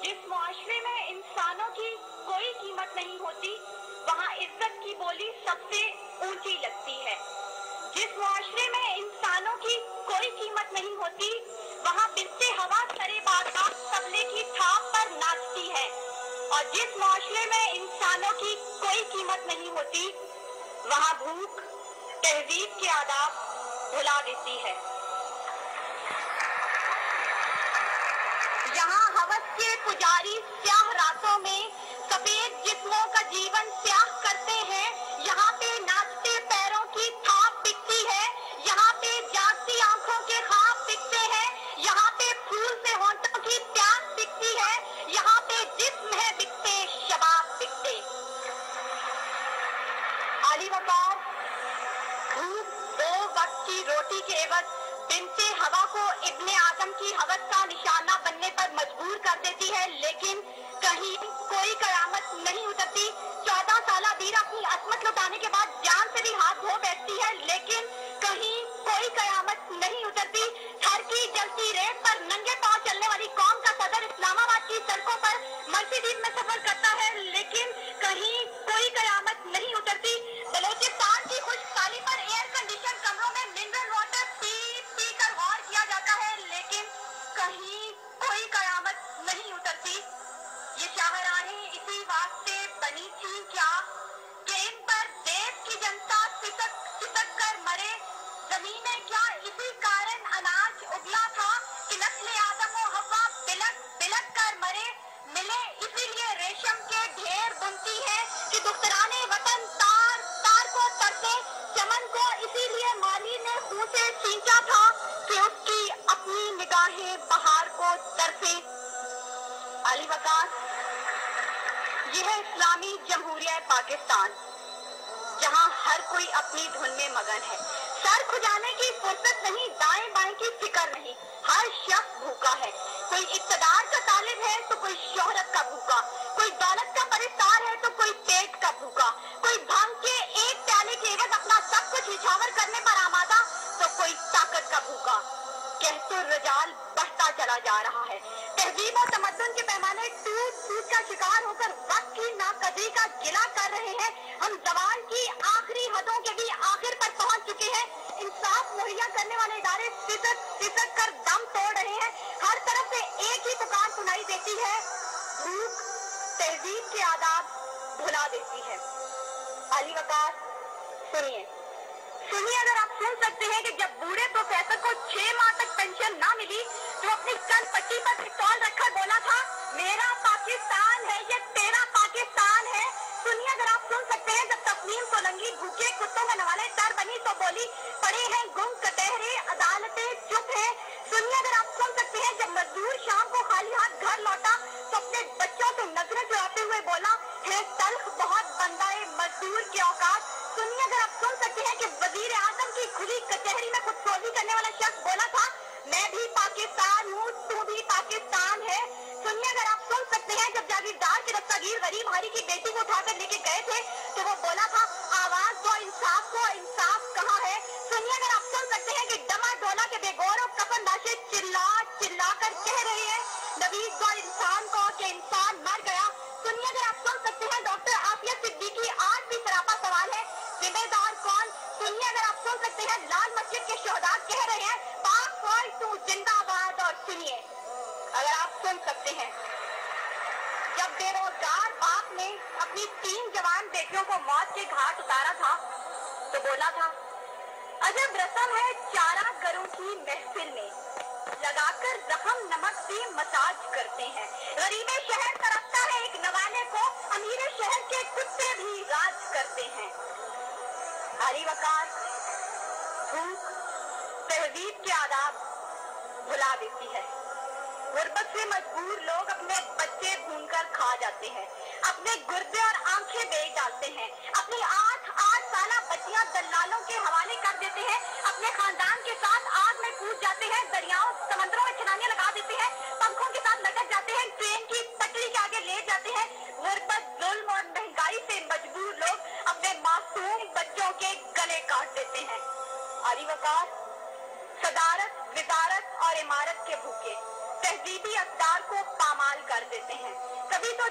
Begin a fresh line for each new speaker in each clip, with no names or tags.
जिस मुआशरे में इंसानों की कोई कीमत नहीं होती, वहाँ इज्जत की बोली सबसे ऊंची लगती है। जिस मुआशरे में इंसानों की कोई कीमत नहीं होती, वहाँ बिनते हवा सरे बादशाह तबले की थाप पर नाचती है। और जिस मुआशरे में इंसानों की कोई कीमत नहीं होती, वहाँ भूख तहजीब के आदाब भुला देती है। यहाँ हवस के पुजारी स्याह रातों में सफेद जिस्मों का जीवन स्याह करते हैं। यहाँ पे नाचते पैरों की थाप बिकती है। यहाँ पे जागती आंखों के ख्वाब बिकते हैं। यहाँ पे फूल से होंठों की प्यास बिकती है। यहाँ पे जिस्म है बिकते, शबाब बिकते। अली वकार भूख दो वक्त की रोटी के एवज बिनते हवा को इब्ने आदम की हवस का निशाना बनने पर मजबूर कर देती है, लेकिन कहीं कोई कयामत नहीं उतरती। 14 साल बीरा अपनी असमत लुटाने के बाद जान से भी हाथ धो बैठती है, लेकिन कहीं कोई कयामत नहीं उतरती। हर की जलती रेत पर नंगे पांव चलने वाली कौम का सदर इस्लामाबाद की सड़कों पर मर्सिडीज में सफर करता है, लेकिन कहीं कोई कयामत नहीं उतरती। बलोचिस्तान की खुशहाली पर एयर कंडीशन कमरों में मिनरल वाटर पी कर गौर किया जाता है, लेकिन कहीं कोई कयामत नहीं उतरती। ये शाहराहें इसी वास्ते बनी थी क्या कि इन पर देश की जनता सिसक कर मरे। जमीनें क्या इसी कारण अनाज उगला था कि नस्ल आदम और हव्वा बिलक कर मरे। मिले इसीलिए रेशम के ढेर बुनती है कि दुख्तराने वतन तार को तरते। चमन को इसीलिए माली ने खून से सींचा था कि उसकी अपनी निगाहें बहार को तरसे। अली वकार, यह है इस्लामी जमहूरिया पाकिस्तान, जहां हर कोई अपनी धुन में मगन है। सर खुजाने की फुर्सत नहीं, दाएं बाएं की फिक्र नहीं। हर शख्स भूखा है। कोई इक़्तिदार का तालिब है तो कोई शोहरत का भूखा, कोई दौलत का परिस्तार है तो कोई पेट का भूखा, कोई भांग के एक प्याले के एवज अपना सब कुछ निछावर करने पर आमादा तो कोई ताकत का भूखा। कहतो रजाल बढ़ता चला जा रहा है। तहजीब और तमद्दुन के पैमाने टूट का शिकार होकर वक्त की नाकदरी का गिला कर रहे हैं। हम जवान की आखिरी हदों के भी आखिर पर पहुंच चुके हैं। इंसाफ मुहैया करने वाले इदारे सिसक कर दम तोड़ रहे हैं। हर तरफ से एक ही पुकार सुनाई देती है, भूख तहजीब के आदाब भुला देती है। अली वकार, सुनिए, अगर आप सुन सकते हैं कि जब बूढ़े प्रोफेसर को 6 माह तक पेंशन ना मिली तो अपनी कन पट्टी पर पिस्तौल रखकर बोला था, मेरा पाकिस्तान है ये तेरा पाकिस्तान है। सुनिए, अगर आप सुन सकते हैं जब तस्लीम सोलंकी भूखे कुत्तों का नवाले तर बनी तो बोली, पड़े हैं गुम कटहरे अदालतें चुप है। सुनिए, अगर आप सुन सकते हैं जब मजदूर शाम को खाली हाथ घर लौटा तो अपने बच्चों से नजरें चुराते हुए बोला, है तल्ख बहुत बंदाए मजदूर के औकात। सुनिए, अगर आप सुन सकते हैं कि वजीर आजम की खुली कचहरी में खुदसोजी करने वाला शख्स बोला था, मैं भी पाकिस्तान हूँ, तू भी पाकिस्तान है। सुनिए, अगर आप सुन सकते हैं जब जागीरदार के दस्तगीर गरीब हारी की बेटी को उठाकर लेके गए थे तो वो बोला था, आवाज दो इंसाफ को, इंसाफ कहाँ है। सुनिए, अगर आप सुन सकते हैं कि डमा डोला के बेगौर और कफन लाशें चिल्ला कर कह रहे हैं, नबीज दो इंसान को कि इंसान मर गया। सुनिए, अगर आप सुन सकते हैं डॉक्टर आफिया सिद्दीकी आज भी सरापा सवाल है, जिम्मेदार कौन। सुनिए, अगर आप सुन सकते हैं लाल मस्जिद के शोहदा कह रहे हैं, पाक फौज तू जिंदाबाद। और सुनिए, अगर आप सुन सकते हैं जब बेरोजगार बाप ने अपनी 3 जवान बेटियों को मौत के घाट उतारा था तो बोला था, अजब रस्म है चारा गरों की महफिल में, लगाकर जख्म नमक से मसाज करते हैं। गरीबे शहर तरफता है एक नवाले को, अमीरे शहर के कुत्ते भी राज करते हैं। अली वकार, भूख तहजीब के आदाब भुला देती है। गुर्बत से मजबूर लोग अपने बच्चे भूनकर खा जाते हैं, अपने गुर्दे और आंखें बेच डालते हैं, अपनी 8 साल बच्चियां दलालों के हवाले कर देते हैं, अपने खानदान के साथ आग में कूद जाते हैं, दरियाओं समंदरों में छलांगे लगा देते हैं, पंखों के साथ लटक जाते हैं, ट्रेन की पटरी के आगे ले जाते हैं। गुर्बत, जुल्म और महंगाई से मजबूर लोग अपने मासूम बच्चों के गले काट देते हैं। अली वकार, सदारत, विजारत और इमारत के भूखे तहजीबी अक़दार को पामाल कर देते हैं।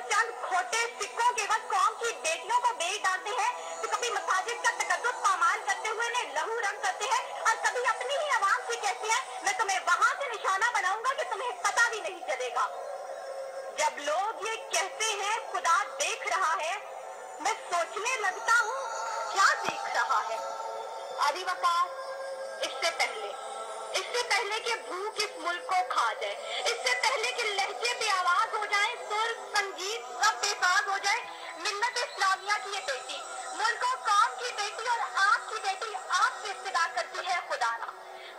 चंद खोटे सिक्कों के वक्त कौम की बेटियों को बेच डालते हैं, तो कभी मसाजिद का तकद्दुस पामाल करते हुए ने लहू रंग करते हैं, और कभी अपनी ही आवाम से कहते हैं मैं तुम्हें वहां से निशाना बनाऊंगा कि तुम्हें पता भी नहीं चलेगा। जब लोग ये कहते हैं खुदा देख रहा है, मैं सोचने लगता हूँ क्या देख रहा है। अभी वकार, इससे पहले कि भूख इस मुल्क को खा जाए, इससे पहले कि लहजे पे आवाज हो जाए, सुर संगीत सब बेसाज हो जाए, मिल्लत इस्लामिया की ये बेटी, मुल्क और कौम की बेटी और आपकी बेटी आपसे इब्तिदा करती है खुदारा।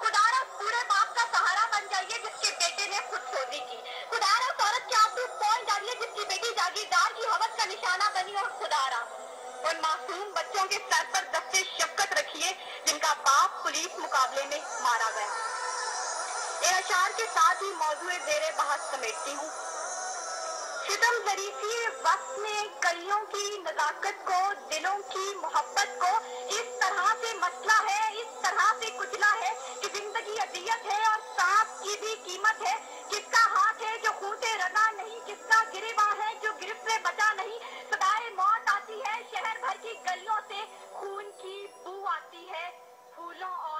खुदारा पूरे बाप का सहारा बन जाइए जिसके बेटे ने खुद सोजी की। खुदारा उस औरत के आंसू पहुंच डालिए जिसकी बेटी जागीरदार की हवस का निशाना बनी। और खुदारा उन मासूम बच्चों के सर पर दस्ते शफकत रखिए जिनका बाप पुलिस मुकाबले में मारा गया। इन अशार के साथ ही मौजूद ज़ेरे बहस समेटती हूँ। सितम ज़रीफ़ी वक्त में कलियों की नज़ाकत को, दिलों की मोहब्बत को इस तरह से मसला है, इस तरह से कुचला है कि जिंदगी अदियत है और सांप की भी कीमत है। किसका हाथ है जो खून से रंगा नहीं, किसका गिरेबान है जो गिरफ्त से बचा नहीं। सदाए मौत आती है शहर भर की गलियों से, खून की बू आती है फूलों और